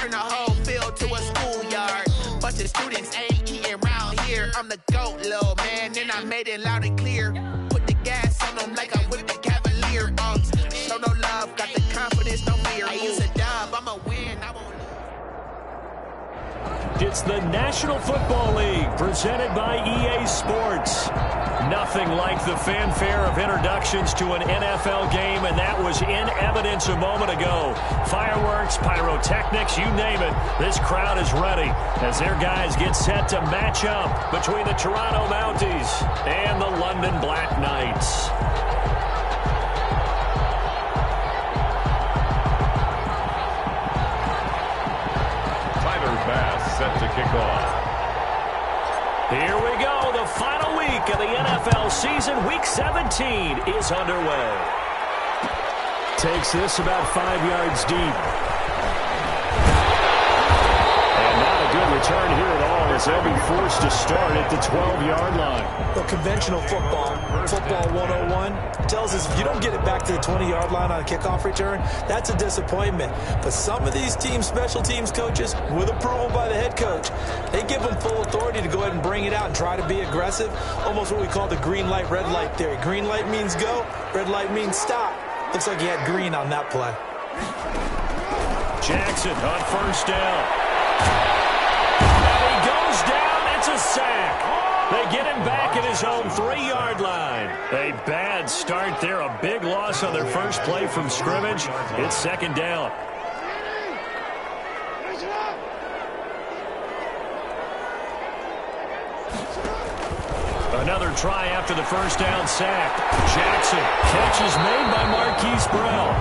turn the whole field to a schoolyard. Bunch of students ain't eating round here. I'm the GOAT, little man, and I made it loud and clear. Put the gas on them like I'm with the Cavalier. Show no love, got the confidence, no fear. I use a dub, I'ma win, I won't lose. It's the National Football League presented by EA Sports. Nothing like the fanfare of introductions to an NFL game, and that was in evidence a moment ago. Fireworks, pyrotechnics, you name it. This crowd is ready as their guys get set to match up between the Toronto Mounties and the London Black Knights. Set to kick off. Here we go. The final week of the NFL season. Week 17 is underway. Takes this about 5 yards deep. And not a good return here at all as they'll be forced to start at the 12-yard line. Well, conventional football 101, tells us if you don't get it back to the 20-yard line on a kickoff return, that's a disappointment. But some of these special teams coaches, with approval by the head coach, they give them full authority to go ahead and bring it out and try to be aggressive. Almost what we call the green light, red light theory. Green light means go, red light means stop. Looks like he had green on that play. Jackson on first down. And he goes down. It's a sack. They get him back at his own 3-yard line. A bad start there. A big loss on their first play from scrimmage. It's second down. Another try after the first down sack. Jackson. Catch is made by Marquise Brown.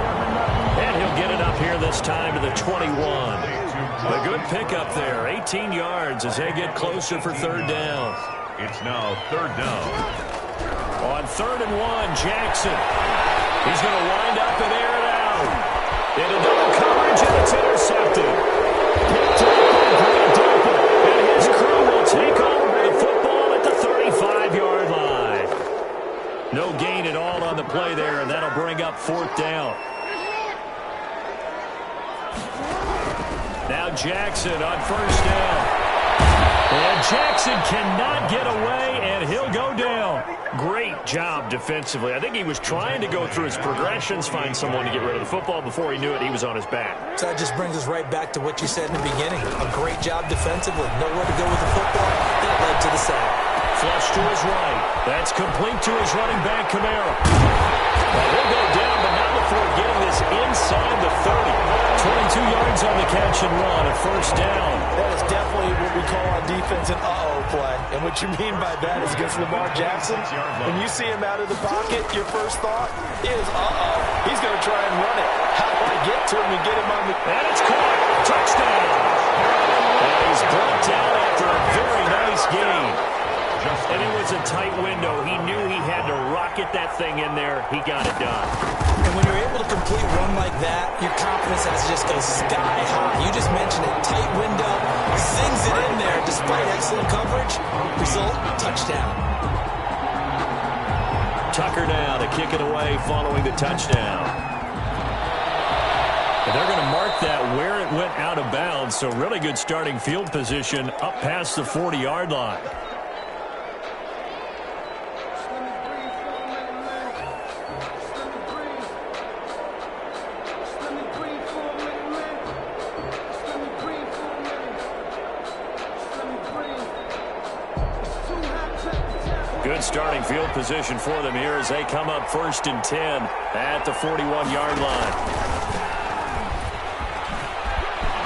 And he'll get it up here this time to the 21. A good pickup there. 18 yards as they get closer for third down. It's now third down. On 3rd and 1, Jackson. He's going to wind up and air it out. Into double coverage, and it's intercepted. Picked up by Grant Delpit, and his crew will take over the football at the 35-yard line. No gain at all on the play there, and that'll bring up 4th down. Now Jackson on first down. And Jackson cannot get away, and he'll go down. Great job defensively. I think he was trying to go through his progressions, find someone to get rid of the football. Before he knew it, he was on his back. So that just brings us right back to what you said in the beginning. A great job defensively. Nowhere to go with the football. That led to the sack. Flush to his right. That's complete to his running back, Kamara. Well, he'll go down, but not before getting this inside the 30. 22 yards on the catch and run at first down. That is definitely what we call on defense an uh-oh play. And what you mean by that is against Lamar Jackson, when you see him out of the pocket, your first thought is, uh-oh, he's going to try and run it. How do I get to him and get him on the... And it's caught. Touchdown. And he's brought down after a very nice game. And it was a tight window. He knew he had to rocket that thing in there. He got it done. And when you're able to complete a run like that, your confidence has to just go sky high. You just mentioned it. Tight window, zings it in there despite excellent coverage. Result, touchdown. Tucker now to kick it away following the touchdown. And they're going to mark that where it went out of bounds. So really good starting field position up past the 40-yard line. Good starting field position for them here as they come up 1st and 10 at the 41-yard line.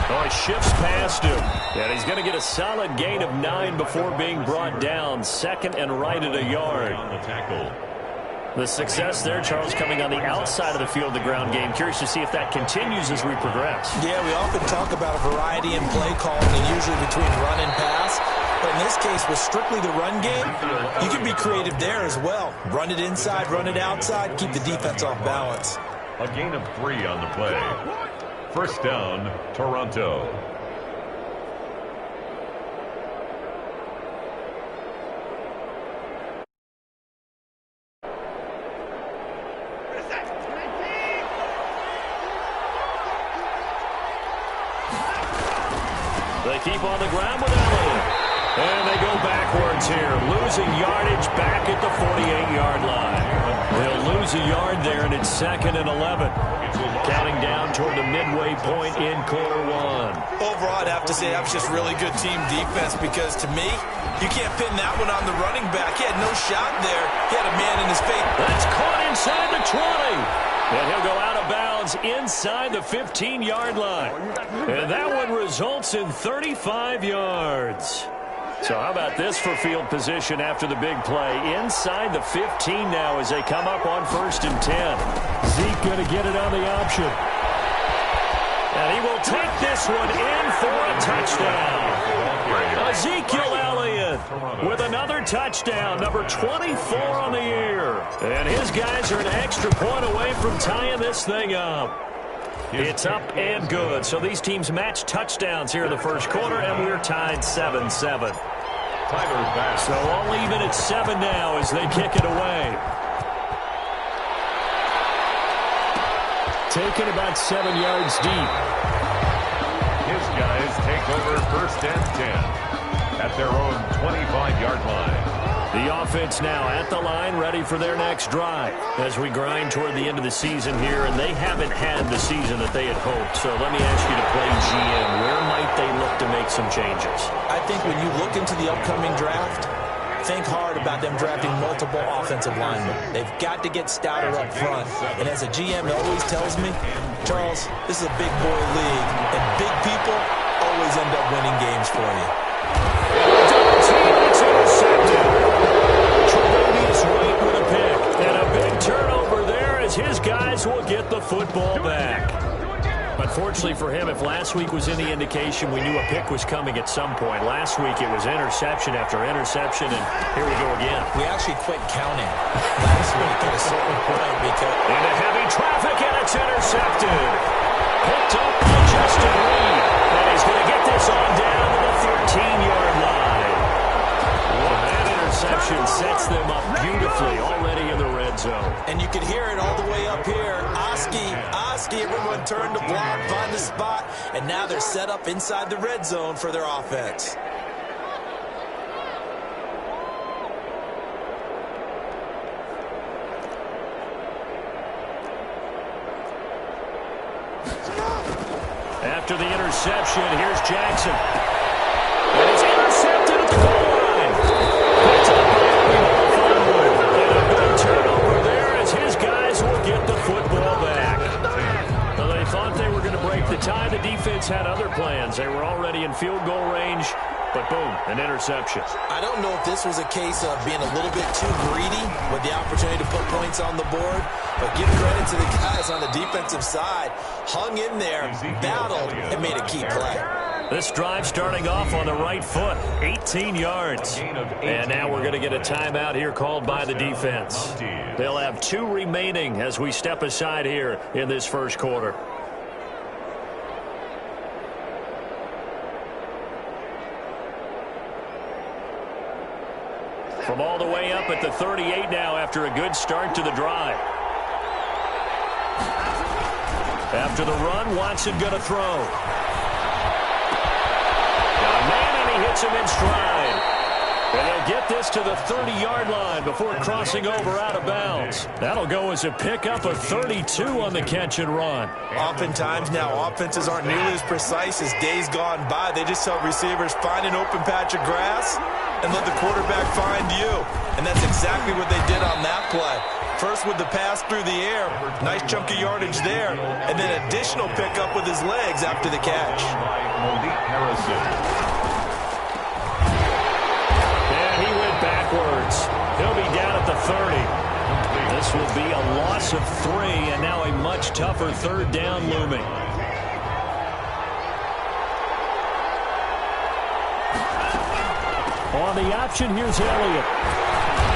Oh, he shifts past him. And he's going to get a solid gain of 9 before being brought down. 2nd and right at a yard. On the tackle. The success there, Charles, coming on the outside of the field, the ground game. Curious to see if that continues as we progress. Yeah, we often talk about a variety in play calling, and usually between run and pass. But in this case, with strictly the run game, you can be creative there as well. Run it inside, run it outside, keep the defense off balance. A gain of 3 on the play. First down, Toronto. They keep on the ground with Elliott. And they go backwards here, losing yardage back at the 48-yard line. They'll lose a yard there, and it's 2nd and 11. Counting down toward the midway point in quarter one. Overall, I'd have to say that was just really good team defense because, to me, you can't pin that one on the running back. He had no shot there. He had a man in his face. That's caught inside the 20. And he'll go out of bounds inside the 15-yard line. And that one results in 35 yards. So how about this for field position after the big play? Inside the 15 now as they come up on 1st and 10. Zeke going to get it on the option. And he will take this one in for a touchdown. Ezekiel Elliott with another touchdown, number 24 on the year. And his guys are an extra point away from tying this thing up. It's up and good. So these teams match touchdowns here in the first quarter, and we're tied 7-7. So all even at 7 now as they kick it away. Taken about 7 yards deep. His guys take over 1st and 10 at their own 25-yard line. The offense now at the line, ready for their next drive as we grind toward the end of the season here, and they haven't had the season that they had hoped. So let me ask you to play GM. Where might they look to make some changes? I think when you look into the upcoming draft, think hard about them drafting multiple offensive linemen. They've got to get stouter up front. And as a GM, it always tells me, Charles, this is a big boy league, and big people always end up winning games for you. It's intercepted. Tre'Davious White with a pick. And a big turnover there as his guys will get the football back. Unfortunately for him, if last week was any indication, we knew a pick was coming at some point. Last week it was interception after interception, and here we go again. We actually quit counting last week at a certain point because... Into heavy traffic, and it's intercepted. Picked up by Justin Reed. And he's going to get this on down to the 13-yard line. Well, that interception sets them up beautifully already in the red zone. And you can hear it all the way up here. Oski, everyone turned to block, find the spot, and now they're set up inside the red zone for their offense. After the interception, here's Jackson. And it's intercepted at the goal line. Picked up by and a big turnover there as his guys will get the football back. Well, they thought they were going to break the tie. The defense had other plans. They were already in field goal range, but boom, an interception. I don't know if this was a case of being a little bit too greedy with the opportunity to put points on the board, but give credit to the guys on the defensive side. Hung in there, battled, and made a key play. This drive starting off on the right foot, 18 yards. And now we're going to get a timeout here called by the defense. They'll have 2 remaining as we step aside here in this first quarter. From all the way up at the 38 now after a good start to the drive. After the run, Watson going to throw. Got a man, and he hits him in stride. And they'll get this to the 30-yard line before crossing over out of bounds. That'll go as a pickup of 32 on the catch and run. Oftentimes now, offenses aren't nearly as precise as days gone by. They just tell receivers, find an open patch of grass and let the quarterback find you. And that's exactly what they did on that play. First with the pass through the air, nice chunk of yardage there, and then additional pickup with his legs after the catch. And he went backwards. He'll be down at the 30. This will be a loss of 3, and now a much tougher third down looming. On the option, here's Elliott.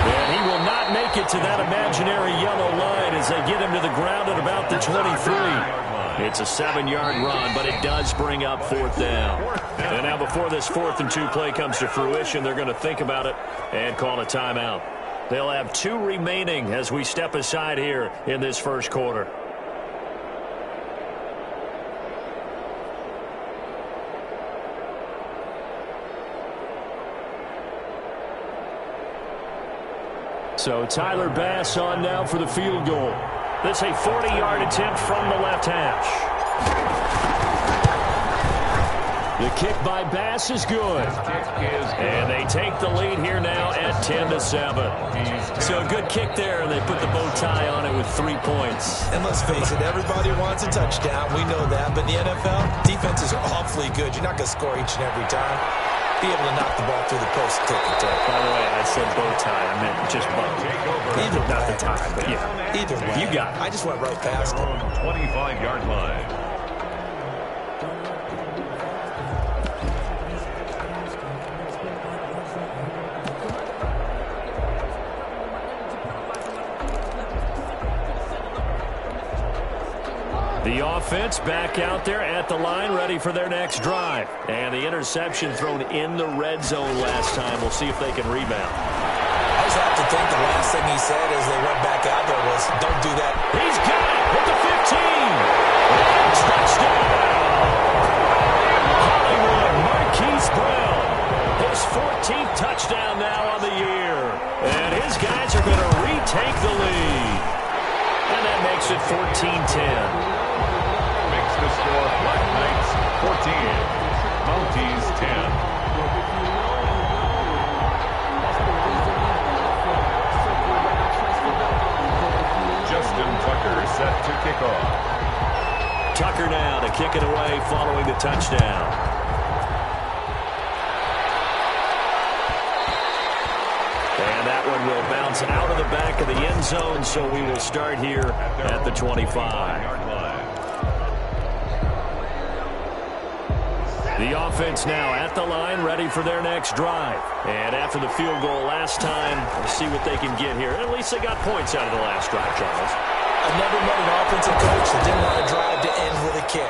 And he will not make it to that imaginary yellow line as they get him to the ground at about the 23. It's a 7-yard run, but it does bring up 4th down. And now before this 4th and 2 play comes to fruition, they're going to think about it and call a timeout. They'll have 2 remaining as we step aside here in this first quarter. So Tyler Bass on now for the field goal. This is a 40-yard attempt from the left hash. The kick by Bass is good. And they take the lead here now at 10-7. So a good kick there, and they put the bow tie on it with 3 points. And let's face it, everybody wants a touchdown. We know that. But in the NFL, defenses are awfully good. You're not going to score each and every time. Be able to knock the ball through the post and take it. By the way, I said bow tie. I meant just bow. Either not way. the tie, but yeah. Either way. You got it. I just went right past it. 25-yard line. The offense back out there at the line, ready for their next drive. And the interception thrown in the red zone last time. We'll see if they can rebound. I just have to think the last thing he said as they went back out there was, don't do that. He's got it at the 15. Touchdown. Hollywood Marquise Brown. His 14th touchdown now on the year. And his guys are going to retake the lead. And that makes it 14-10. The score, Black Knights 14, Mounties 10. Justin Tucker set to kick off. Tucker now to kick it away following the touchdown. And that one will bounce out of the back of the end zone, so we will start here at the 25. The offense now at the line, ready for their next drive. And after the field goal last time, we'll see what they can get here. At least they got points out of the last drive, Charles. I've never met an offensive coach that didn't want to drive to end with a kick.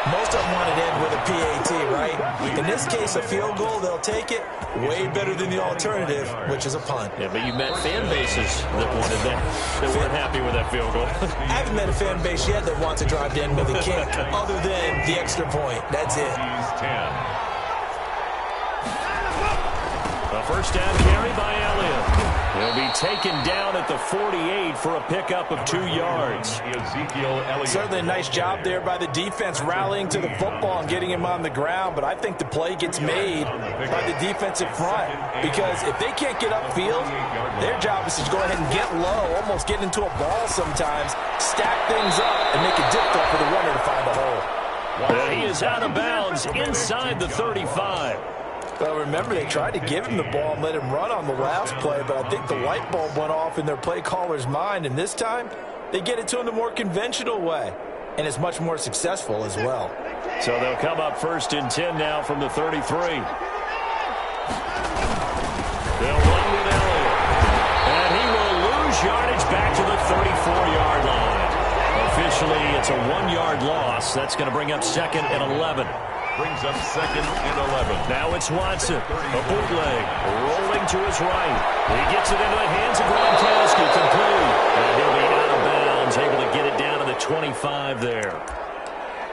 Most of them want to end with a PAT, right? In this case, a field goal, they'll take it. Way better than the alternative, which is a punt. Yeah, but you met fan bases that wanted that, that weren't happy with that field goal. I haven't met a fan base yet that wants to drive to end with a kick, other than the extra point. That's it. A first down carry by Elliott. He'll be taken down at the 48 for a pickup of 2 yards. Certainly a nice job there by the defense rallying to the football and getting him on the ground, but I think the play gets made by the defensive front because if they can't get upfield, their job is to go ahead and get low, almost get into a ball sometimes, stack things up, and make it difficult for the runner to find a hole. He is out of bounds inside the 35. Well, remember, they tried to give him the ball and let him run on the last play, but I think the light bulb went off in their play caller's mind, and this time they get it to him the more conventional way, and it's much more successful as well. So they'll come up first and 10 now from the 33. They'll run with Elliott, and he will lose yardage back to the 34-yard line. Officially, it's a 1-yard loss. That's going to bring up second and 11. Brings up second and 11. Now it's Watson. A bootleg. Rolling to his right. He gets it into the hands of Gronkowski. Complete. And he'll be out of bounds. Able to get it down to the 25 there.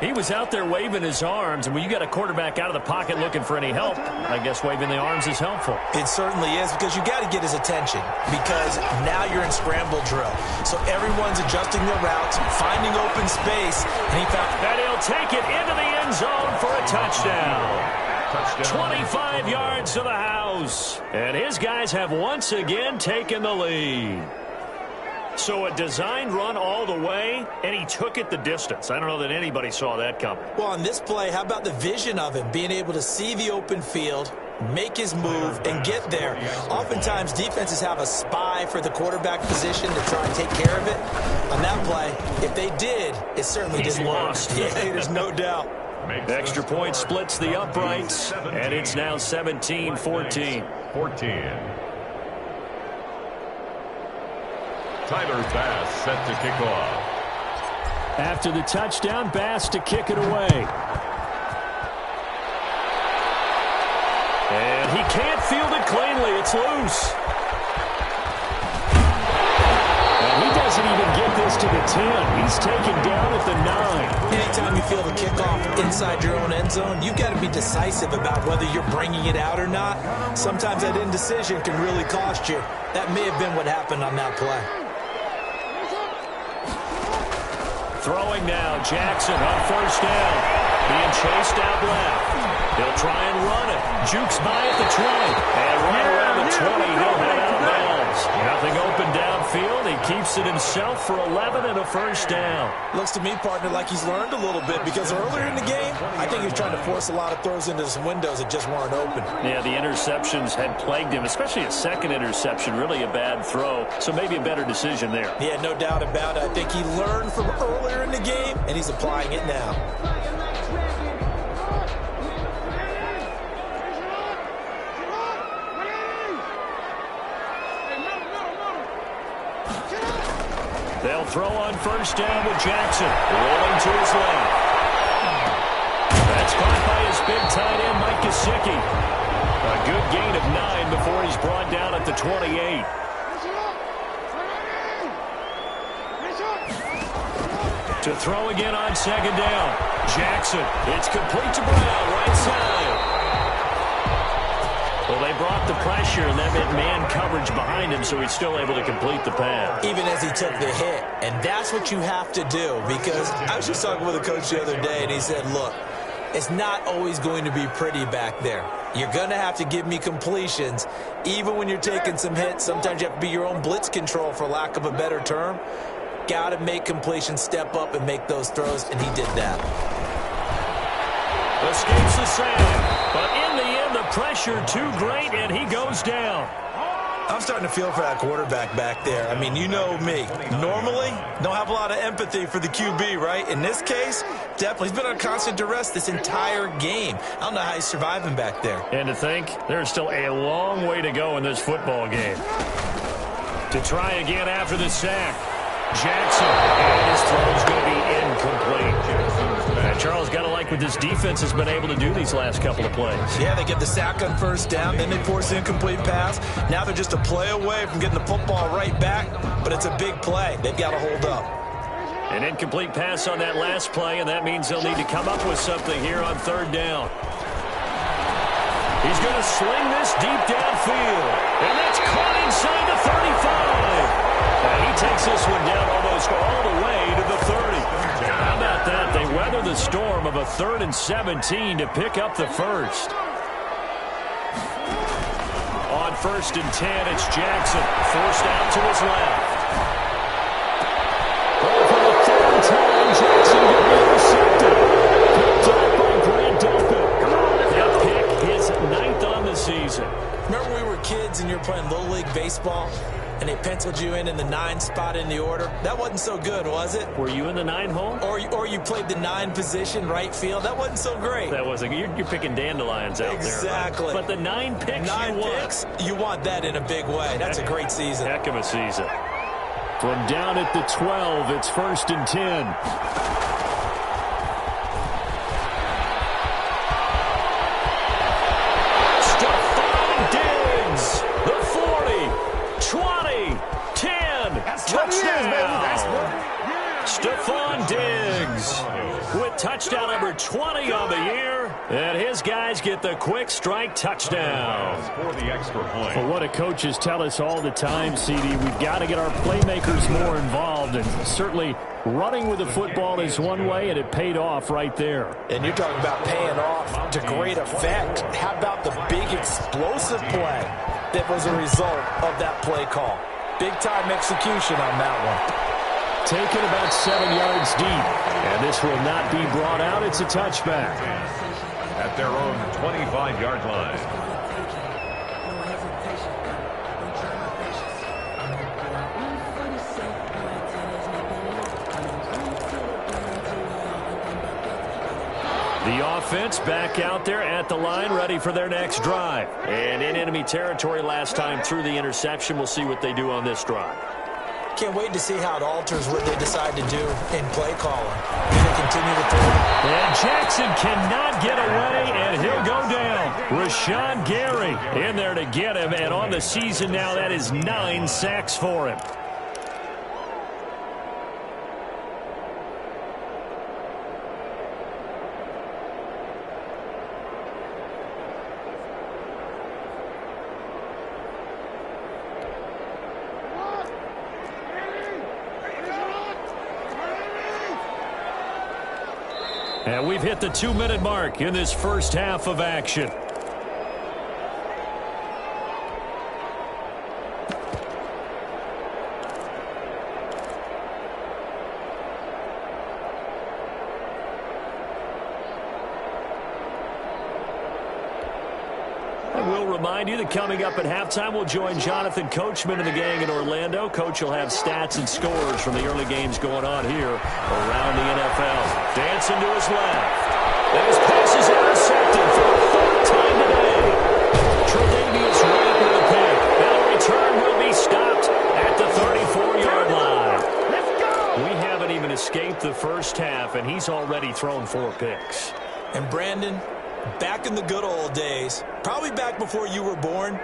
He was out there waving his arms, and when you got a quarterback out of the pocket looking for any help, I guess waving the arms is helpful. It certainly is, because you got to get his attention, because now you're in scramble drill. So everyone's adjusting their routes, finding open space, and he found... And he'll take it into the end zone for a touchdown. 25 yards to the house. And his guys have once again taken the lead. So a designed run all the way, and he took it the distance. I don't know that anybody saw that coming. Well, on this play, how about the vision of him, being able to see the open field, make his move, and get there. Oftentimes, defenses have a spy for the quarterback position to try and take care of it. On that play, if they did, it certainly didn't work. Yeah, there's no doubt. Extra point splits the uprights, and it's now 17-14. Tyler Bass set to kick off. After the touchdown, Bass to kick it away. And he can't field it cleanly. It's loose. And he does doesn't even get this to the 10. He's taken down at the 9. Anytime you feel the kickoff inside your own end zone, you've got to be decisive about whether you're bringing it out or not. Sometimes that indecision can really cost you. That may have been what happened on that play. Throwing now, Jackson on first down. Being chased out left. He'll try and run it. Jukes by at the 20. And right around the 20, he'll head out of bounds. Nothing open downfield. He keeps it himself for 11 and a first down. Looks to me, partner, like he's learned a little bit, because earlier in the game, I think he was trying to force a lot of throws into some windows that just weren't open. Yeah, the interceptions had plagued him, especially a second interception, really a bad throw. So maybe a better decision there. Yeah, no doubt about it. I think he learned from earlier in the game, and he's applying it now. They'll throw on first down with Jackson. Rolling to his left. That's caught by his big tight end, Mike Gesicki. A good gain of 9 before he's brought down at the 28. To throw again on second down. Jackson. It's complete to Brown, right side. Well, they brought the pressure, and that meant man coverage behind him, so he's still able to complete the pass. Even as he took the hit. And that's what you have to do, because I was just talking with a coach the other day, and he said, look, it's not always going to be pretty back there. You're going to have to give me completions. Even when you're taking some hits, sometimes you have to be your own blitz control, for lack of a better term. Got to make completions, step up, and make those throws, and he did that. Escapes the sack, but in the end, the pressure too great, and he goes down. I'm starting to feel for that quarterback back there. I mean, you know me. Normally, don't have a lot of empathy for the QB, right? In this case, definitely. He's been on constant duress this entire game. I don't know how he's surviving back there. And to think, there's still a long way to go in this football game. To try again after the sack. Jackson, and his throw's going to be incomplete. And Charles, got to like what this defense has been able to do these last couple of plays. Yeah, they get the sack on first down, then they force an incomplete pass. Now they're just a play away from getting the football right back, but it's a big play. They've got to hold up. An incomplete pass on that last play, and that means they'll need to come up with something here on third down. He's going to sling this deep downfield, and that's caught inside the 35. He takes this one down almost all the way to the 30. How about that? They weather the storm of a 3rd and 17 to pick up the first. On 1st and 10, it's Jackson. Forced out to his left. Oh, for the 3rd time, Jackson will be intercepted. Picked up by Grant Delpit. That pick, his 9th on the season. Remember when we were kids and you were playing Little League Baseball? And they penciled you in the 9 spot in the order. That wasn't so good, was it? Were you in the 9 hole? Or you played the 9 position, right field. That wasn't so great. That wasn't. You're picking dandelions out there. Exactly. But the 9 picks 9 you want. picks, you want that in a big way. That's a great season. Heck of a season. From down at the 12, it's 1st and 10. Stephon Diggs with touchdown number 20 on the year, and his guys get the quick strike touchdown. For the extra point. Well, what do coaches tell us all the time, CD? We've got to get our playmakers more involved, and certainly running with the football is one way, and it paid off right there. And you're talking about paying off to great effect. How about the big explosive play that was a result of that play call? Big-time execution on that one. Taken about 7 yards deep, and this will not be brought out. It's a touchback. At their own 25-yard line. The offense back out there at the line, ready for their next drive. And in enemy territory last time through the interception. We'll see what they do on this drive. Can't wait to see how it alters what they decide to do in play calling. They continue to throw. And Jackson cannot get away, and he'll go down. Rashawn Gary in there to get him, and on the season now, that is 9 sacks for him. And we've hit the 2-minute mark in this first half of action. We'll remind you that coming up at halftime, we'll join Jonathan Coachman and the gang in Orlando. Coach will have stats and scores from the early games going on here around the NFL. Dancing to his left. And his pass is intercepted for the third time today. Tre'Davious White with a pick. And the return will be stopped at the 34-yard line. Let's go! We haven't even escaped the first half, and he's already thrown 4 picks. And Brandon, back in the good old days, probably back before you were born,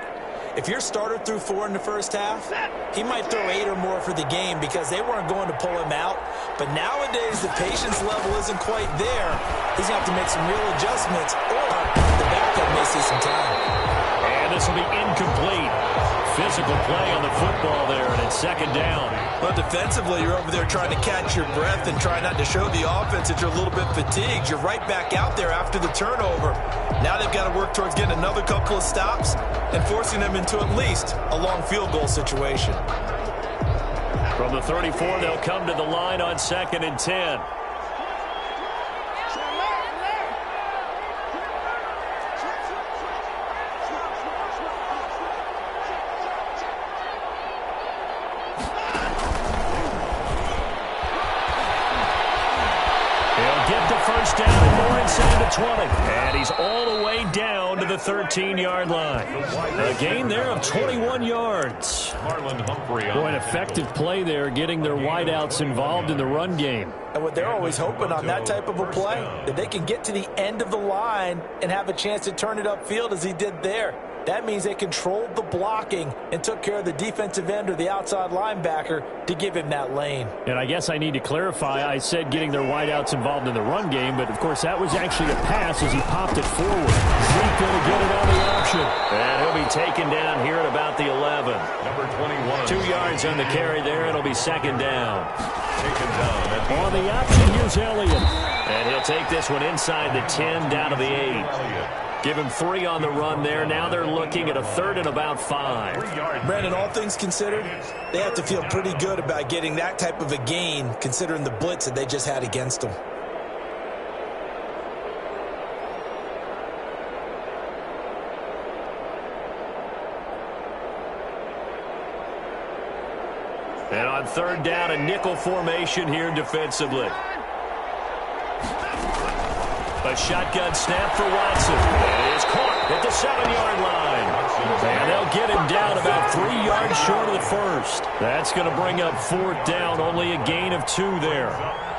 if your starter threw 4 in the first half, he might throw 8 or more for the game because they weren't going to pull him out. But nowadays, the patience level isn't quite there. He's going to have to make some real adjustments, or the backup may see some time. And this will be incomplete. Physical play on the football there, and it's second down. Well, defensively, you're over there trying to catch your breath and try not to show the offense that you're a little bit fatigued. You're right back out there after the turnover. Now they've got to work towards getting another couple of stops and forcing them into at least a long field goal situation. From the 34, they'll come to the line on 2nd and 10. First down and more inside the 20. And he's all the way down to the 13-yard line. A gain there of 21 yards. Boy, an effective play there, getting their wideouts involved in the run game. And what they're always hoping on that type of a play, that they can get to the end of the line and have a chance to turn it upfield as he did there. That means they controlled the blocking and took care of the defensive end or the outside linebacker to give him that lane. And I guess I need to clarify, I said getting their wideouts involved in the run game, but of course that was actually a pass as he popped it forward. Zeke going to get it on the option. And he'll be taken down here at about the 11. Number 21. 2 yards on the carry there. It'll be second down. Taken down. On the option, here's Elliott. And he'll take this one inside the 10 down to the 8. Give him 3 on the run there. Now they're looking at a 3rd and about 5. Brandon, all things considered, they have to feel pretty good about getting that type of a gain considering the blitz that they just had against them. And on 3rd down, a nickel formation here defensively. A shotgun snap for Watson. It is caught at the 7-yard line. And they'll get him down about 3 yards short of the first. That's going to bring up 4th down. Only a gain of 2 there.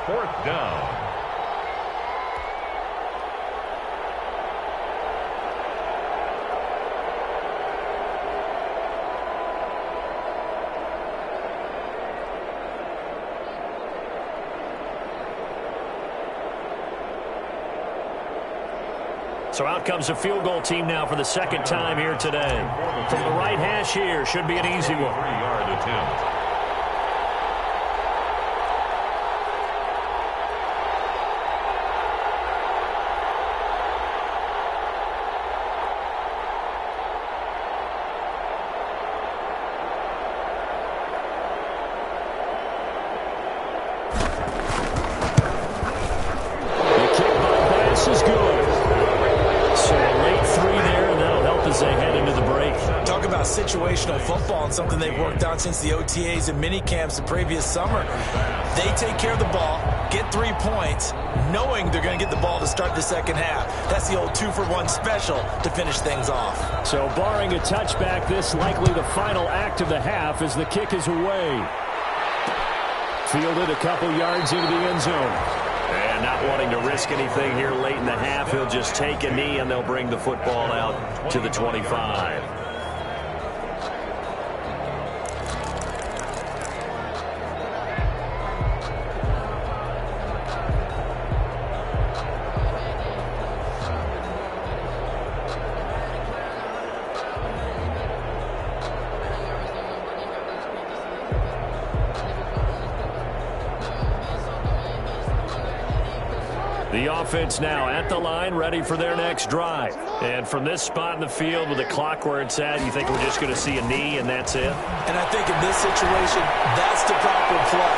4th down. So out comes a field goal team now for the 2nd time here today. From the right hash here, should be an easy one. 3-yard attempt. The kick by Bass is good. So a late 3 there, and that'll help as they head into the break. Talk about situational football and something they've worked on since the OTAs and mini camps the previous summer. They take care of the ball, get 3 points, knowing they're going to get the ball to start the second half. That's the old 2-for-1 special to finish things off. So barring a touchback, this likely the final act of the half as the kick is away. Fielded a couple yards into the end zone. And not wanting to risk anything here late in the half, he'll just take a knee and they'll bring the football out to the 25. The The offense now at the line, ready for their next drive. And from this spot in the field with the clock where it's at, you think we're just going to see a knee and that's it? And I think in this situation, that's the proper play.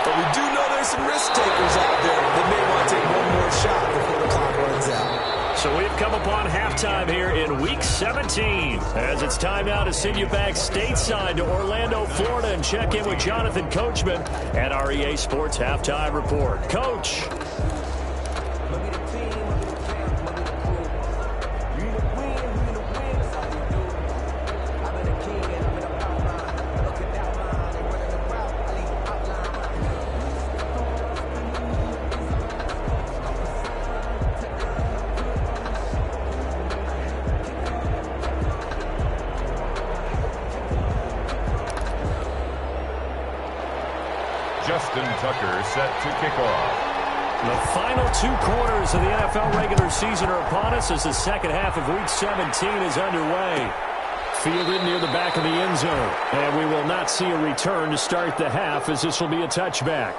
But we do know there's some risk takers out there that may want to take one more shot before the clock runs out. So we've come upon halftime here in Week 17. As it's time now to send you back stateside to Orlando, Florida, and check in with Jonathan Coachman at our EA Sports Halftime Report. Coach. Justin Tucker set to kick off. The final 2 quarters of the NFL regular season are upon us as the second half of Week 17 is underway. Fielded near the back of the end zone. And we will not see a return to start the half as this will be a touchback.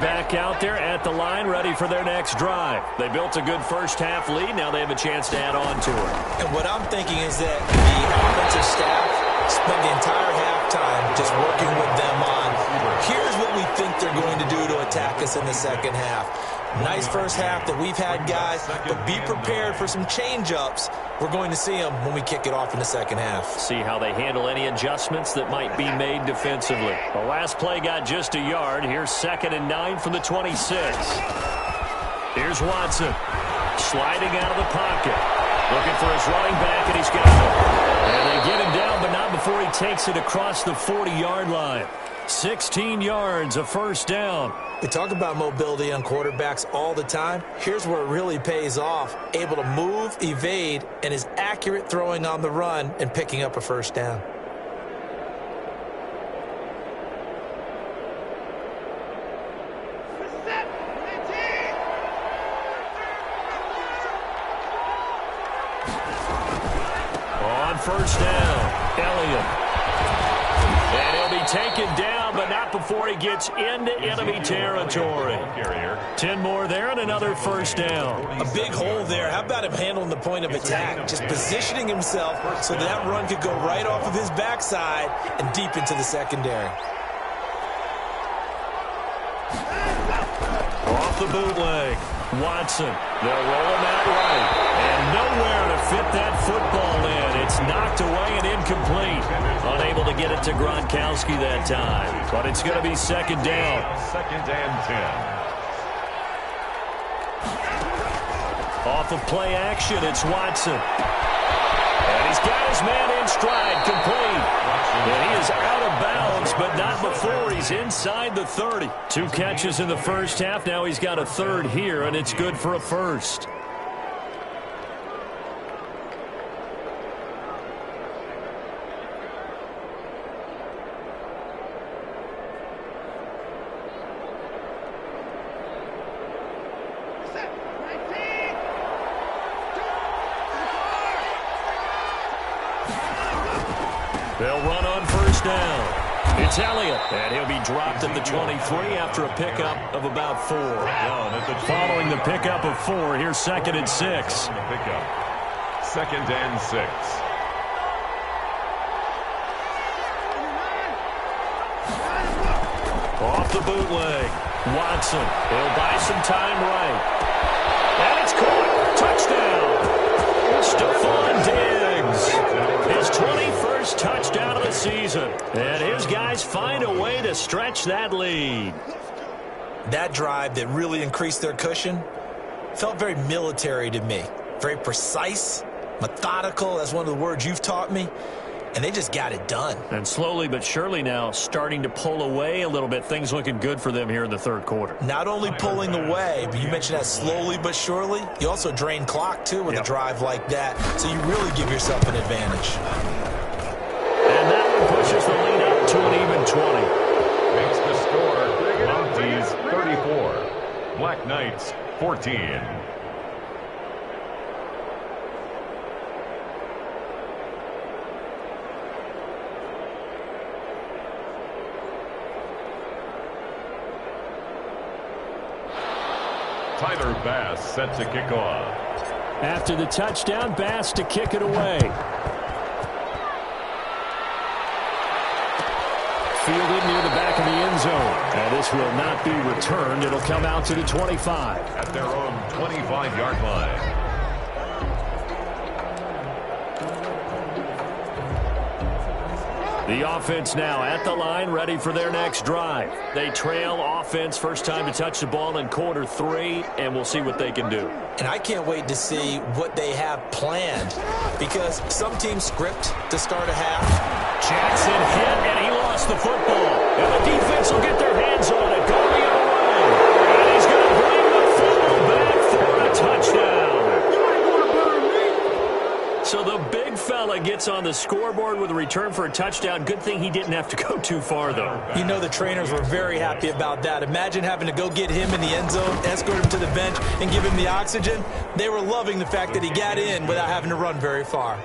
Back out there at the line, ready for their next drive. They built a good first-half lead. Now they have a chance to add on to it. And what I'm thinking is that the offensive staff spent the entire halftime just working with them on, here's what we think they're going to do to attack us in the second half. Nice first half that we've had, guys, but be prepared for some change-ups. We're going to see them when we kick it off in the second half. See how they handle any adjustments that might be made defensively. The last play got just a yard. Here's 2nd and 9 from the 26. Here's Watson sliding out of the pocket. Looking for his running back, and he's got it. And they get him down, but not before he takes it across the 40-yard line. 16 yards, a first down. We talk about mobility on quarterbacks all the time. Here's where it really pays off. Able to move, evade, and is accurate throwing on the run and picking up a first down. On first down, Elliott. And he'll be taken down, but not before he gets into enemy territory. 10 more there and another first down. A big hole there. How about him handling the point of attack? Just positioning himself so that run could go right off of his backside and deep into the secondary. Off the bootleg. Watson. They'll roll him out right. And nowhere to fit that football in. It's knocked away and incomplete. Unable to get it to Gronkowski that time. But it's going to be 2nd down. 2nd and 10. Off of play action, it's Watson. And he's got his man in stride, complete. And he is out of bounds, but not before he's inside the 30. 2 catches in the first half. Now he's got a 3rd here, and it's good for a first. They'll run on first down. It's Elliott, and he'll be dropped at the 23 after a pickup of about 4. Following the pickup of 4, here's 2nd and 6. 2nd and 6. Off the bootleg. Watson. He'll buy some time right. And it's caught. Touchdown. Stephon Diggs. His 21st touchdown of the season. And his guys find a way to stretch that lead. That drive that really increased their cushion felt very military to me. Very precise, methodical. That's one of the words you've taught me. And they just got it done. And slowly but surely now starting to pull away a little bit. Things looking good for them here in the 3rd quarter. Not only pulling away, but you mentioned that slowly but surely. You also drain clock, too, with a drive like that. So you really give yourself an advantage. And that one pushes the lead up to an even 20. Makes the score 24. Black Knights 14. Tyler Bass set to kick off. After the touchdown, Bass to kick it away. Fielded near the back of the end zone. And this will not be returned. It'll come out to the 25. At their own 25-yard line. The offense now at the line, ready for their next drive. They trail offense, first time to touch the ball in quarter 3, and we'll see what they can do. And I can't wait to see what they have planned, because some teams script to start a half. Jackson hit, and he lost the football. And the defense will get their hands on it, going the other way. And he's going to bring the football back for a touchdown. So the big fella gets on the scoreboard with a return for a touchdown. Good thing he didn't have to go too far, though. You know the trainers were very happy about that. Imagine having to go get him in the end zone, escort him to the bench, and give him the oxygen. They were loving the fact that he got in without having to run very far.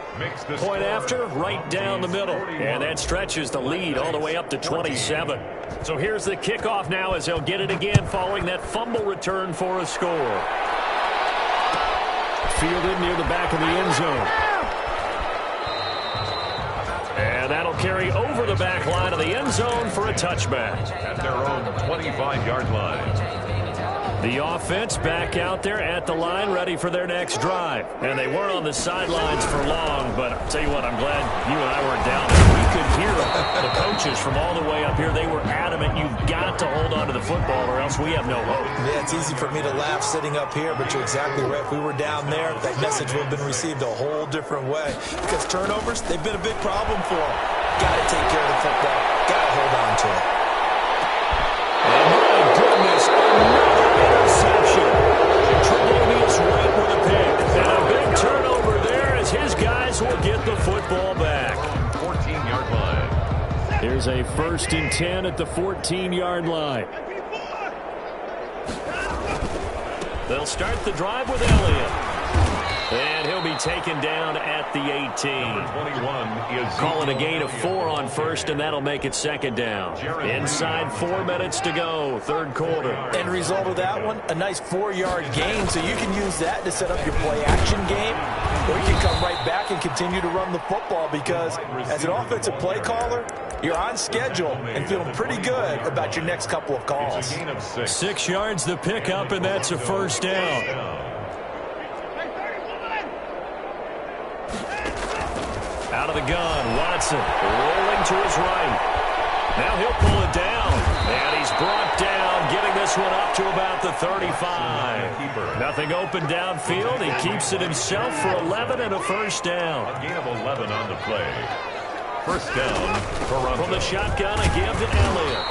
Point after, right down the middle. And that stretches the lead all the way up to 27. So here's the kickoff now as they'll get it again following that fumble return for a score. Fielded near the back of the end zone. And that'll carry over the back line of the end zone for a touchback. At their own 25-yard line. The offense back out there at the line, ready for their next drive. And they weren't on the sidelines for long, but I'll tell you what, I'm glad you and I weren't down there. We could hear the coaches from all the way up here. They were adamant, you've got to hold on to the football or else we have no hope. Yeah, it's easy for me to laugh sitting up here, but you're exactly right. If we were down there, that message would have been received a whole different way. Because turnovers, they've been a big problem for them. Got to take care of the football. Got to hold on to it. Oh, my goodness, another interception. Tre'Davious White with a pick. And a big turnover there as his guys will get the football back. 14-yard line. Here's a 1st and 10 at the 14-yard line. They'll start the drive with Elliott. And he'll be taken down at the 18. 21 is Calling a gain of 4 on first, and that'll make it 2nd down. Inside 4 minutes to go, 3rd quarter. End result of that one, a nice 4-yard gain, so you can use that to set up your play-action game, or you can come right back and continue to run the football, because as an offensive play caller, you're on schedule and feeling pretty good about your next couple of calls. 6 yards the pickup, and that's a 1st down. Out of the gun, Watson rolling to his right. Now he'll pull it down. And he's brought down, getting this one up to about the 35. Nothing open downfield. He keeps it himself for 11 and a 1st down. A gain of 11 on the play. 1st down, Toronto. From the shotgun, a give to Elliott.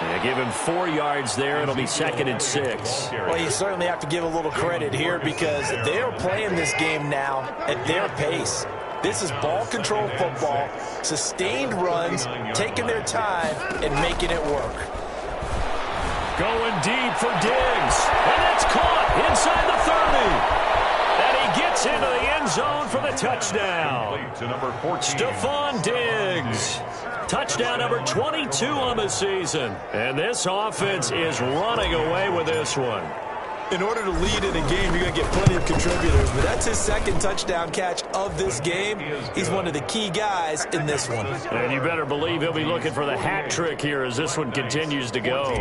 They give him 4 yards there. It'll be 2nd and 6. Well, you certainly have to give a little credit here because they're playing this game now at their pace. This is ball control football, sustained runs, taking their time and making it work. Going deep for Diggs. And it's caught inside the 30. And he gets into the end zone for the touchdown. To number 14. Stephon Diggs. Touchdown number 22 on the season. And this offense is running away with this one. In order to lead in a game, you're going to get plenty of contributors, but that's his 2nd touchdown catch of this game. He's one of the key guys in this one. And you better believe he'll be looking for the hat trick here as this one continues to go.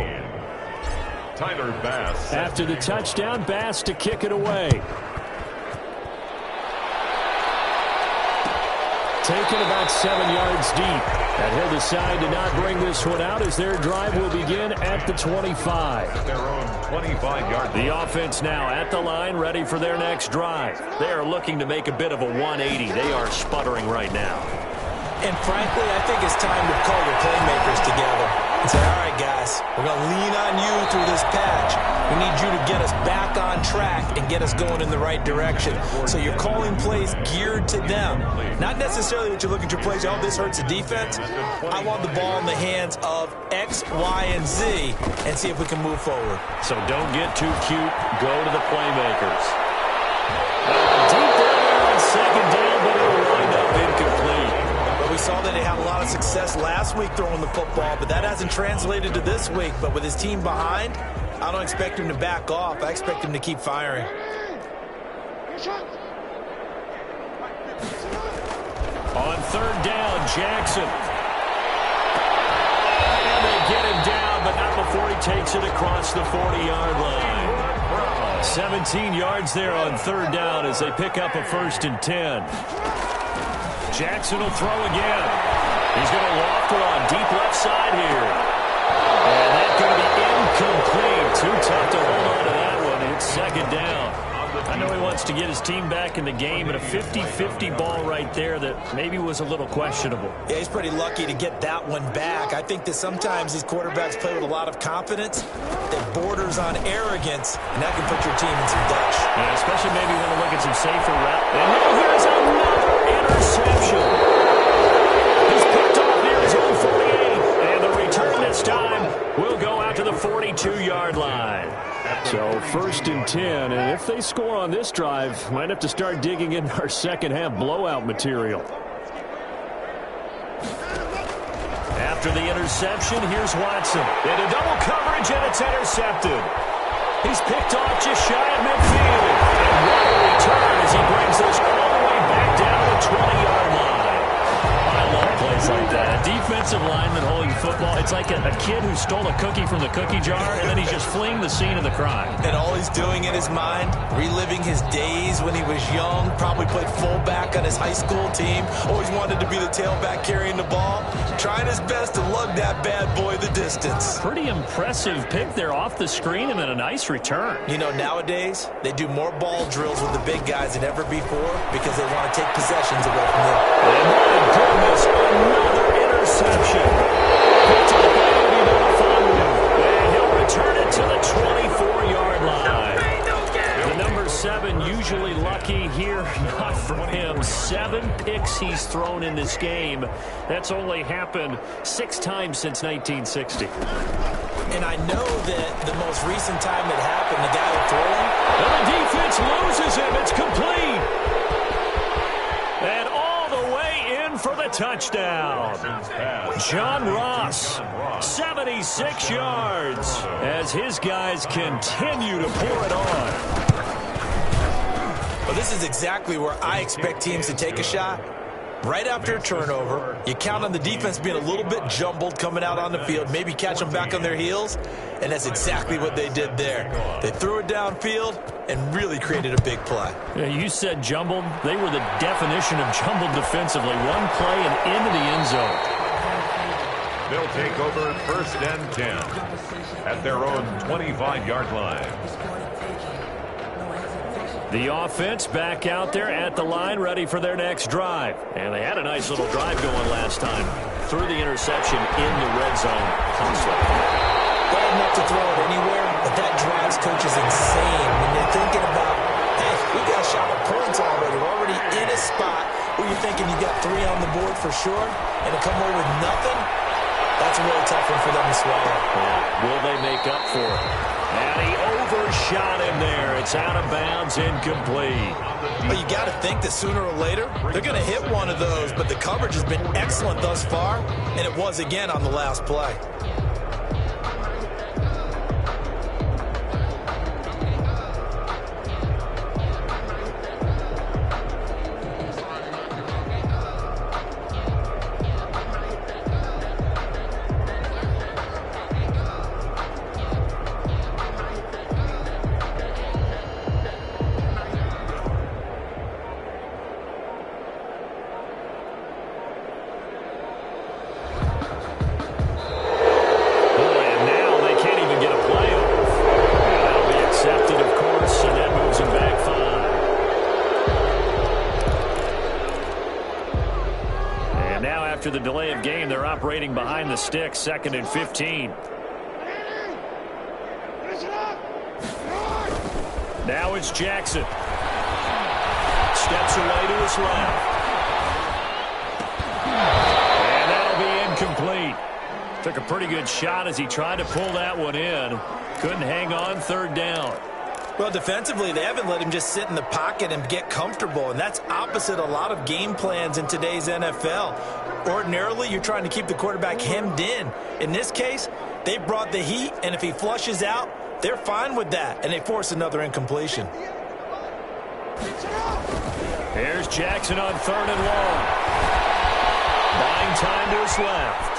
Tyler Bass. After the touchdown, Bass to kick it away. Taken about 7 yards deep. And he'll decide to not bring this one out as their drive will begin at the 25. Their own 25-yard. The offense now at the line, ready for their next drive. They are looking to make a bit of a 180. They are sputtering right now. And frankly, I think it's time to call the playmakers together. and say, all right, guys, we're going to lean on you through this patch. We need you to get us back on track and get us going in the right direction. So you're calling plays geared to them. Not necessarily that you look at your plays, oh, this hurts the defense. I want the ball in the hands of X, Y, and Z and see if we can move forward. So don't get too cute. Go to the playmakers. Deep down there on second down, but it'll wind up incomplete. We saw that they had a lot of success last week throwing the football, but that hasn't translated to this week. But with his team behind, I don't expect him to back off. I expect him to keep firing. On third down, Jackson. And they get him down, but not before he takes it across the 40-yard line. 17 yards there on third down as they pick up a 1st and 10. Jackson will throw again. He's going to loft one deep left side here. And that's going to be incomplete. Too tough to hold on to that one. It's second down. I know he wants to get his team back in the game, but a 50-50 ball right there that maybe was a little questionable. Yeah, he's pretty lucky to get that one back. I think that sometimes these quarterbacks play with a lot of confidence that borders on arrogance, and that can put your team in some Dutch. Yeah, especially maybe when they look at some safer route. And now here's another interception. He's picked off near his own 48, and the return this time will go out to the 42-yard line. So 1st and 10, and if they score on this drive, might have to start digging in our second half blowout material. After the interception, here's Watson. Into double coverage, and it's intercepted. He's picked off just shy of midfield. And what a return as he brings us all the way back down to the 20-yard line. I love plays like that. A defensive lineman holding football. It's like a kid who stole a cookie from the cookie jar, and then he's just fleeing the scene of the crime. And all he's doing in his mind, reliving his days when he was young, probably played fullback on his high school team, always wanted to be the tailback carrying the ball, trying his best to lug that bad boy the distance. Pretty impressive pick there off the screen, and then a nice return. You know, nowadays, they do more ball drills with the big guys than ever before because they want to take possessions away from them. And my goodness, another interception. Picked up by and he'll return it to the 24-yard line. The number 7 usually lucky here, not for him. 7 picks he's thrown in this game. That's only happened 6 times since 1960. And I know that the most recent time it happened, the guy who threw him. And the defense loses him. It's complete. And all the way in for the touchdown. John Ross, 76 yards, as his guys continue to pour it on. Well, this is exactly where I expect teams to take a shot. Right after a turnover, you count on the defense being a little bit jumbled coming out on the field, maybe catch them back on their heels, and that's exactly what they did there. They threw it downfield and really created a big play. Yeah, you said jumbled. They were the definition of jumbled defensively. One play and into the end zone. They'll take over 1st and 10 at their own 25-yard line. The offense back out there at the line, ready for their next drive. And they had a nice little drive going last time. Threw the interception in the red zone. Costly. Bad enough to throw it anywhere, but that drives coaches insane when they're thinking about, hey, we got a shot at points already. We're already in a spot where you're thinking you got 3 on the board for sure, and to come away with nothing, that's a really tough one for them to swallow. Yeah. Will they make up for it? And he overshot him there. It's out of bounds, incomplete. Well, you got to think that sooner or later, they're going to hit one of those, but the coverage has been excellent thus far, and it was again on the last play. after the delay of game. They're operating behind the sticks, 2nd and 15. Now it's Jackson. Steps away to his left. And that'll be incomplete. Took a pretty good shot as he tried to pull that one in. Couldn't hang on, 3rd down. Well, defensively, they haven't let him just sit in the pocket and get comfortable, and that's opposite a lot of game plans in today's NFL. Ordinarily, you're trying to keep the quarterback hemmed in. In this case, they brought the heat, and if he flushes out, they're fine with that, and they force another incompletion. Here's Jackson on 3rd and long. Buying time to his left.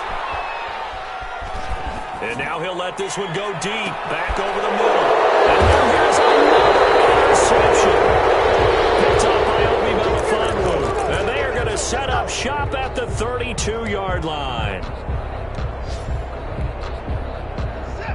And now he'll let this one go deep. Back over the middle. And then here's another interception. Picked up by Obi Melifonwu. And they are going to set up shop at the 32-yard line.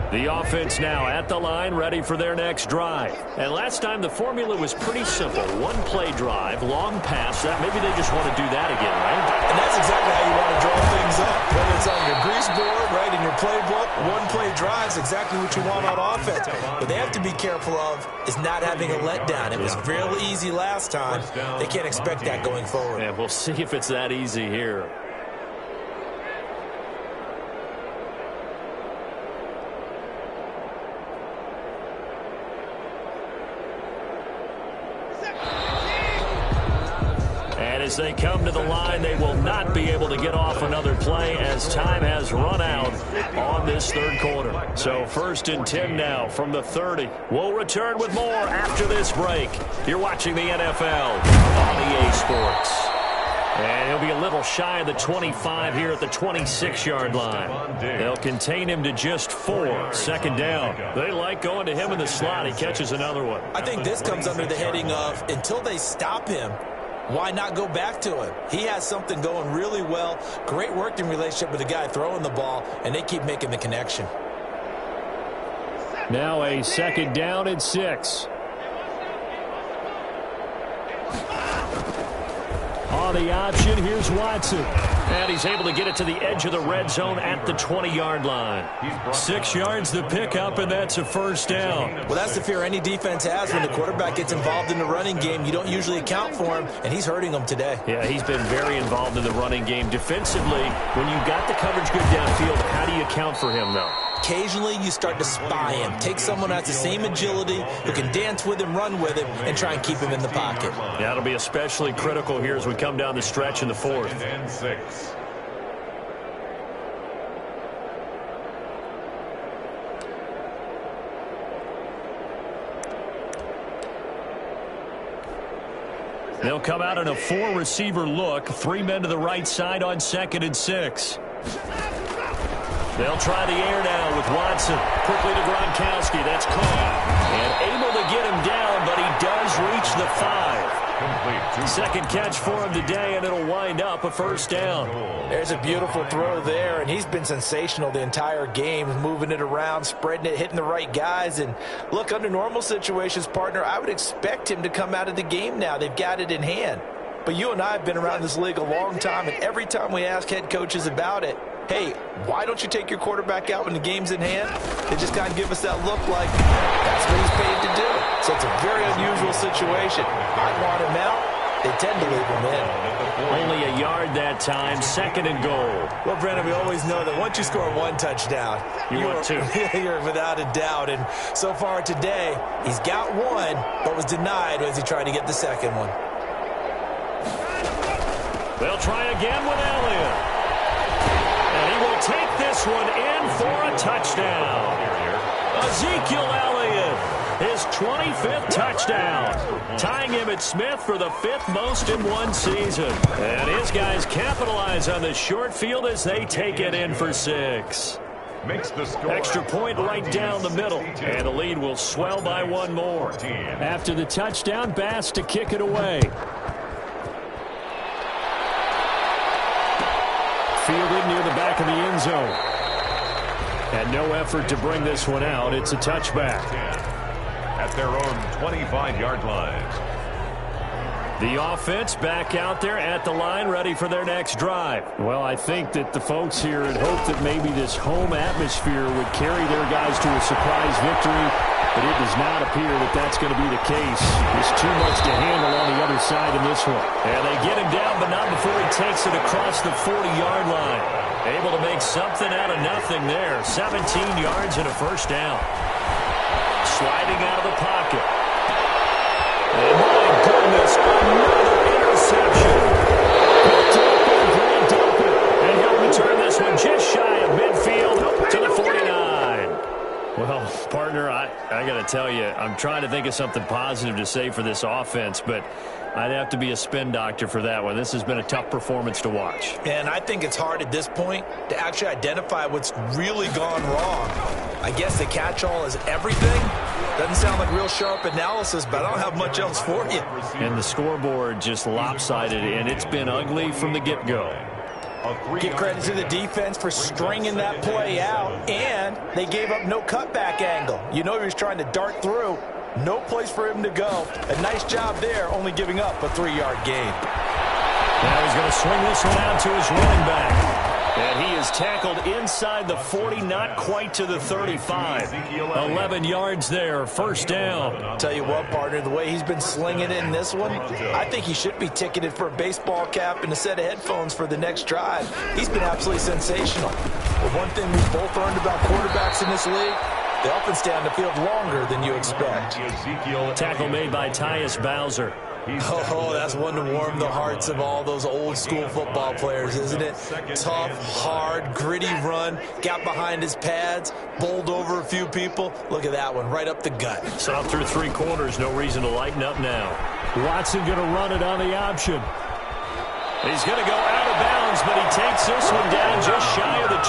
The offense now at the line, ready for their next drive. And last time the formula was pretty simple. 1-play drive, long pass. Maybe they just want to do that again, right? And that's exactly how you want to draw things up. Whether it's on your grease board, right, in your playbook, 1-play drive is exactly what you want on offense. What they have to be careful of is not having a letdown. It was real easy last time. They can't expect that going forward. And we'll see if it's that easy here. As they come to the line, they will not be able to get off another play as time has run out on this 3rd quarter. So 1st and 10 now from the 30. We'll return with more after this break. You're watching the NFL on EA Sports. And he'll be a little shy of the 25 here at the 26-yard line. They'll contain him to just 4. 2nd down. They like going to him in the slot. He catches another one. I think this comes under the heading of until they stop him, why not go back to him? He has something going really well. Great working relationship with the guy throwing the ball, and they keep making the connection. Now a 2nd down and 6. On the option, here's Watson. And he's able to get it to the edge of the red zone at the 20-yard line. 6 yards the pickup, and that's a 1st down. Well, that's the fear any defense has when the quarterback gets involved in the running game. You don't usually account for him, and he's hurting them today. Yeah, he's been very involved in the running game. Defensively, when you've got the coverage good downfield, how do you account for him, though? Occasionally, you start to spy him. Take someone that has the same agility, who can dance with him, run with him, and try and keep him in the pocket. Yeah, it'll be especially critical here as we come down the stretch in the 4th. And 6. They'll come out in a 4-receiver look. 3 men to the right side on 2nd and 6. They'll try the air now with Watson. Quickly to Gronkowski. That's caught. And able to get him down, but he does reach the 5. 2nd catch for him today, and it'll wind up a 1st down. There's a beautiful throw there, and he's been sensational the entire game, moving it around, spreading it, hitting the right guys. And look, under normal situations, partner, I would expect him to come out of the game now. They've got it in hand. But you and I have been around this league a long time, and every time we ask head coaches about it, hey, why don't you take your quarterback out when the game's in hand? They just kind of give us that look like that's what he's paid to do. So it's a very unusual situation. I want him out. They tend to leave him in. Only a yard that time, 2nd and goal. Well, Brandon, we always know that once you score 1 touchdown, you're without a doubt. And so far today, he's got 1, but was denied as he tried to get the 2nd one. They'll try again with Elliott. And he will take this one in for a touchdown. Ezekiel Elliott, his 25th touchdown, tying him at Smith for the 5th most in one season. And his guys capitalize on the short field as they take it in for 6. Makes the score. Extra point right down the middle, and the lead will swell by 1 more. After the touchdown, Bass to kick it away. Fielded near the back of the end zone. And no effort to bring this one out. It's a touchback. At their own 25-yard line. The offense back out there at the line, ready for their next drive. Well, I think that the folks here had hoped that maybe this home atmosphere would carry their guys to a surprise victory, but it does not appear that that's going to be the case. There's too much to handle on the other side in this one. And they get him down, but not before he takes it across the 40-yard line. Able to make something out of nothing there. 17 yards and a first down. Sliding out of the pocket. And my goodness, another interception. And he'll return this one just shy of midfield to the 49. Well, partner, I got to tell you, I'm trying to think of something positive to say for this offense, but I'd have to be a spin doctor for that one. This has been a tough performance to watch. And I think it's hard at this point to actually identify what's really gone wrong. I guess the catch-all is everything. Doesn't sound like real sharp analysis, but I don't have much else for you. And the scoreboard just lopsided, and it's been ugly from the get-go. Give credit to the defense for stringing that play out, and they gave up no cutback angle. You know he was trying to dart through. No place for him to go. A nice job there, only giving up a 3-yard gain. Now he's going to swing this one out to his running back. And he is tackled inside the 40, not quite to the 35. 11 yards there, first down. Tell you what, partner, the way he's been slinging it in this one, I think he should be ticketed for a baseball cap and a set of headphones for the next drive. He's been absolutely sensational. But one thing we've both learned about quarterbacks in this league, they often stay on the field longer than you expect. Tackle made by Tyus Bowser. Oh, that's one to warm the hearts of all those old-school football players, isn't it? Tough, hard, gritty run, got behind his pads, bowled over a few people. Look at that one, right up the gut. Saw through 3 quarters, no reason to lighten up now. Watson going to run it on the option. He's going to go out of bounds, but he takes this one down just shy of the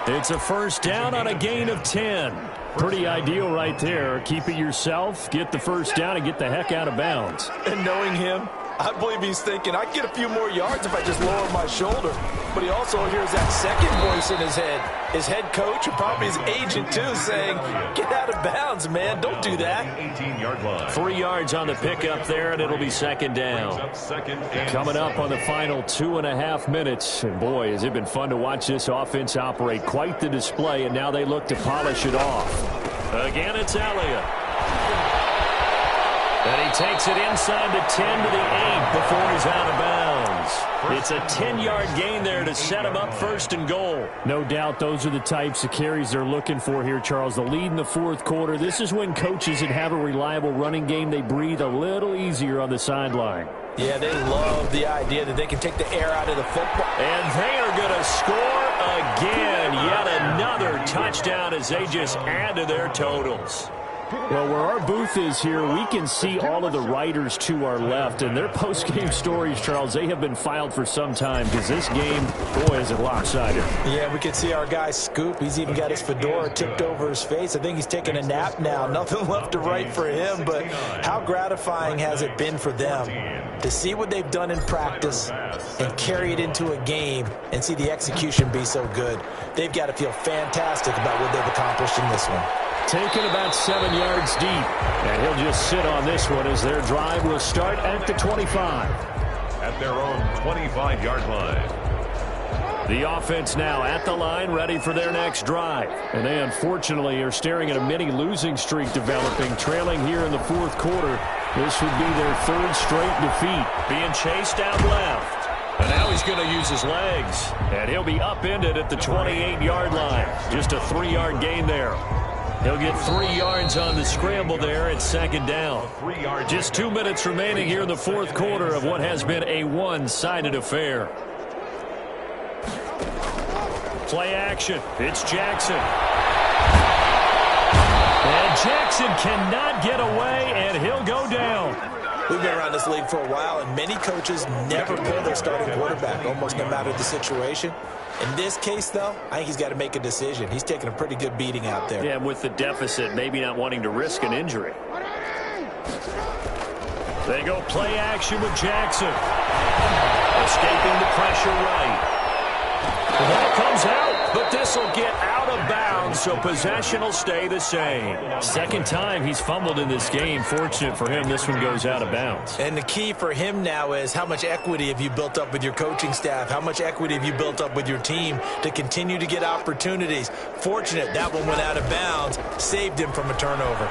20. It's a first down on a gain of 10. Pretty ideal right there. Keep it yourself, get the first down, and get the heck out of bounds. And knowing him, I believe he's thinking, I'd get a few more yards if I just lower my shoulder. But he also hears that second voice in his head. His head coach, and probably his agent too, saying, get out of bounds, man. Don't do that. 18-yard line. 3 yards on the pickup there, and it'll be second down. Coming up on the final 2.5 minutes. And boy, has it been fun to watch this offense operate. Quite the display, and now they look to polish it off. Again, it's Elliott. And he takes it inside the 10 to the 8 before he's out of bounds. It's a 10-yard gain there to set him up first and goal. No doubt those are the types of carries they're looking for here, Charles. The lead in the fourth quarter. This is when coaches that have a reliable running game, they breathe a little easier on the sideline. Yeah, they love the idea that they can take the air out of the football. And they are going to score again. Yet another touchdown as they just add to their totals. Well, where our booth is here, we can see all of the writers to our left, and their post-game stories, Charles, they have been filed for some time because this game, boy, is it lopsided. Yeah, we can see our guy Scoop. He's even got his fedora tipped over his face. I think he's taking a nap now. Nothing left to write for him, but how gratifying has it been for them to see what they've done in practice and carry it into a game and see the execution be so good. They've got to feel fantastic about what they've accomplished in this one. Taken about 7 yards deep, and he'll just sit on this one as their drive will start at the 25. At their own 25-yard line. The offense now at the line, ready for their next drive. And they unfortunately are staring at a mini losing streak developing, trailing here in the fourth quarter. This would be their 3rd straight defeat. Being chased out left. And now he's going to use his legs. And he'll be upended at the 28-yard line. Just a 3-yard gain there. He'll get 3 yards on the scramble there at second down. Just 2 minutes remaining here in the fourth quarter of what has been a one-sided affair. Play action. It's Jackson. And Jackson cannot get away, and he'll go down. We've been around this league for a while, and many coaches never pull their starting quarterback, almost no matter the situation. In this case, though, I think he's got to make a decision. He's taking a pretty good beating out there. Yeah, with the deficit, maybe not wanting to risk an injury. They go play action with Jackson. Escaping the pressure right. The ball comes out, but this will get out of bounds, so possession will stay the same. Second time he's fumbled in this game. Fortunate for him, this one goes out of bounds. And the key for him now is how much equity have you built up with your coaching staff? How much equity have you built up with your team to continue to get opportunities? Fortunate that one went out of bounds, saved him from a turnover.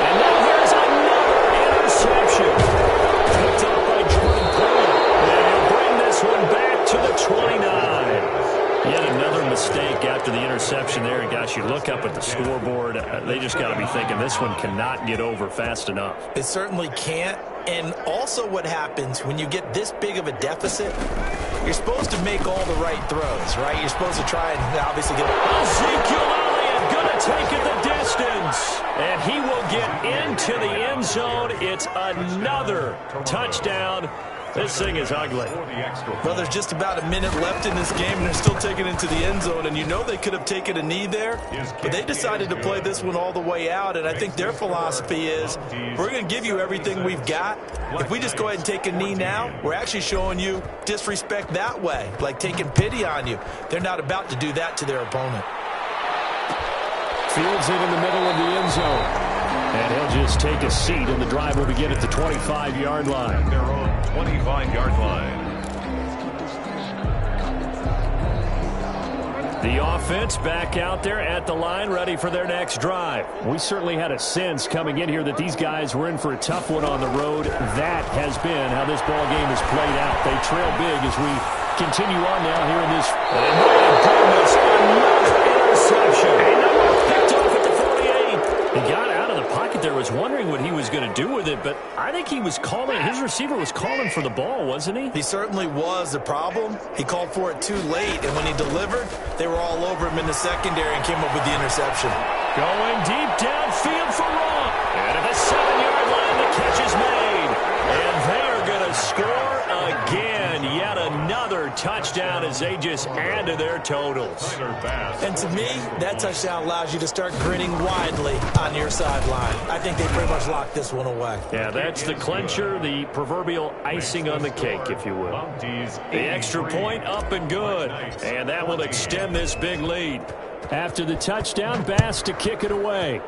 And now here's another interception. Picked up by Jordan Poole. And he'll bring this one back to the 29. Yet another mistake after the interception there. And gosh, you look up at the scoreboard, they just got to be thinking this one cannot get over fast enough. It certainly can't. And also what happens when you get this big of a deficit, you're supposed to make all the right throws, right? You're supposed to try and obviously get... Ezekiel Elliott going to take it the distance. And he will get into the end zone. It's another touchdown. This thing is ugly. Well, there's just about a minute left in this game, and they're still taking it to the end zone. And you know they could have taken a knee there, but they decided to play this one all the way out. And I think their philosophy is, we're going to give you everything we've got. If we just go ahead and take a knee now, we're actually showing you disrespect that way, like taking pity on you. They're not about to do that to their opponent. Fields it in the middle of the end zone. And he'll just take a seat, and the drive will begin at the 25-yard line. Their own 25-yard line. The offense back out there at the line, ready for their next drive. We certainly had a sense coming in here that these guys were in for a tough one on the road. That has been how this ball game has played out. They trail big as we continue on now here in this. And my goodness, another interception. Picked off at the 48. He got out of the pocket there, was wondering what he was going to do with it, but I think he was calling, his receiver was calling for the ball, wasn't he? He certainly was. The problem, he called for it too late, and when he delivered, they were all over him in the secondary and came up with the interception. Going deep downfield for Raw. And at the 7-yard line, the catch is made. And they are going to score again. Yet another touchdown as they just add to their totals. And to me, that touchdown allows you to start grinning widely on your sideline. I think they pretty much locked this one away. Yeah, that's the clincher, the proverbial icing on the cake, if you will. The extra point up and good. And that will extend this big lead. After the touchdown, Bass to kick it away.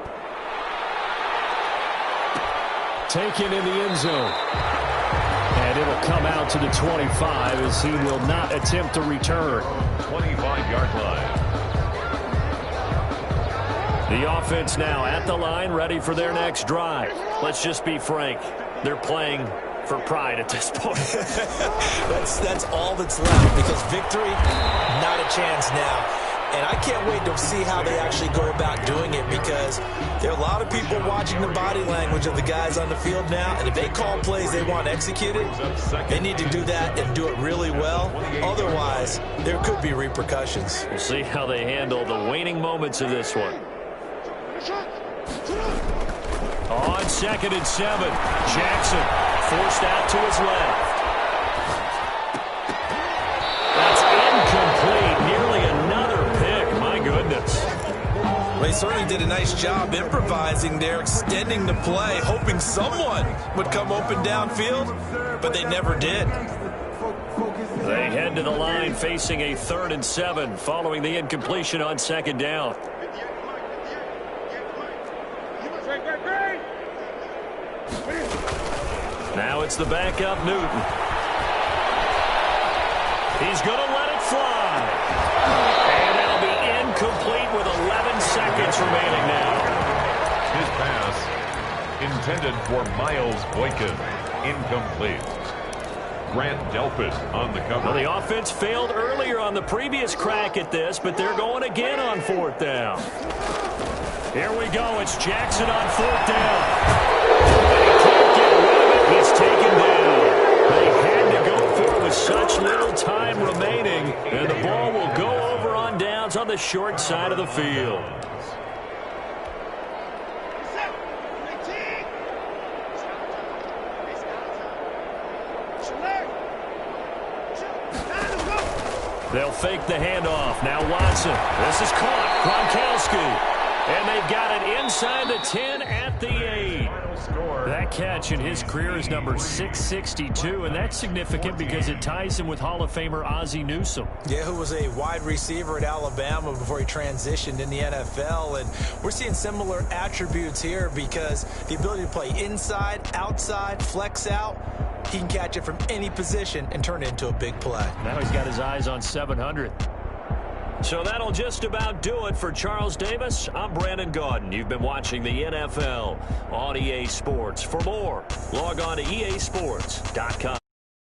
Taken in the end zone. And it'll come out to the 25 as he will not attempt to return. 25-yard line. The offense now at the line, ready for their next drive. Let's just be frank. They're playing for pride at this point. That's all that's left, because victory, not a chance now. And I can't wait to see how they actually go about doing it, because there are a lot of people watching the body language of the guys on the field now, and if they call plays they want executed, they need to do that and do it really well. Otherwise, there could be repercussions. We'll see how they handle the waning moments of this one. On 2nd and 7, Jackson forced out to his left. That's incomplete. Nearly another pick. My goodness. They certainly did a nice job improvising there, extending the play, hoping someone would come open downfield, but they never did. They head to the line facing a 3rd and 7 following the incompletion on 2nd down. Now it's the backup, Newton. He's going to let it fly. And it'll be incomplete with 11 seconds remaining now. His pass intended for Miles Boykin. Incomplete. Grant Delpit on the cover. Well, the offense failed earlier on the previous crack at this, but they're going again on 4th down. Here we go. It's Jackson on 4th down. He's taken down. They had to go for it with such little time remaining, and the ball will go over on downs on the short side of the field. They'll fake the handoff. Now Watson. This is caught. Gronkowski. And they've got it inside the 10 at the 8. score. That catch in his career is number 662, and that's significant because it ties him with Hall of Famer Ozzie Newsome. Yeah, who was a wide receiver at Alabama before he transitioned in the NFL. And we're seeing similar attributes here because the ability to play inside, outside, flex out, he can catch it from any position and turn it into a big play. Now he's got his eyes on 700. So that'll just about do it for Charles Davis. I'm Brandon Gaudin. You've been watching the NFL on EA Sports. For more, log on to easports.com.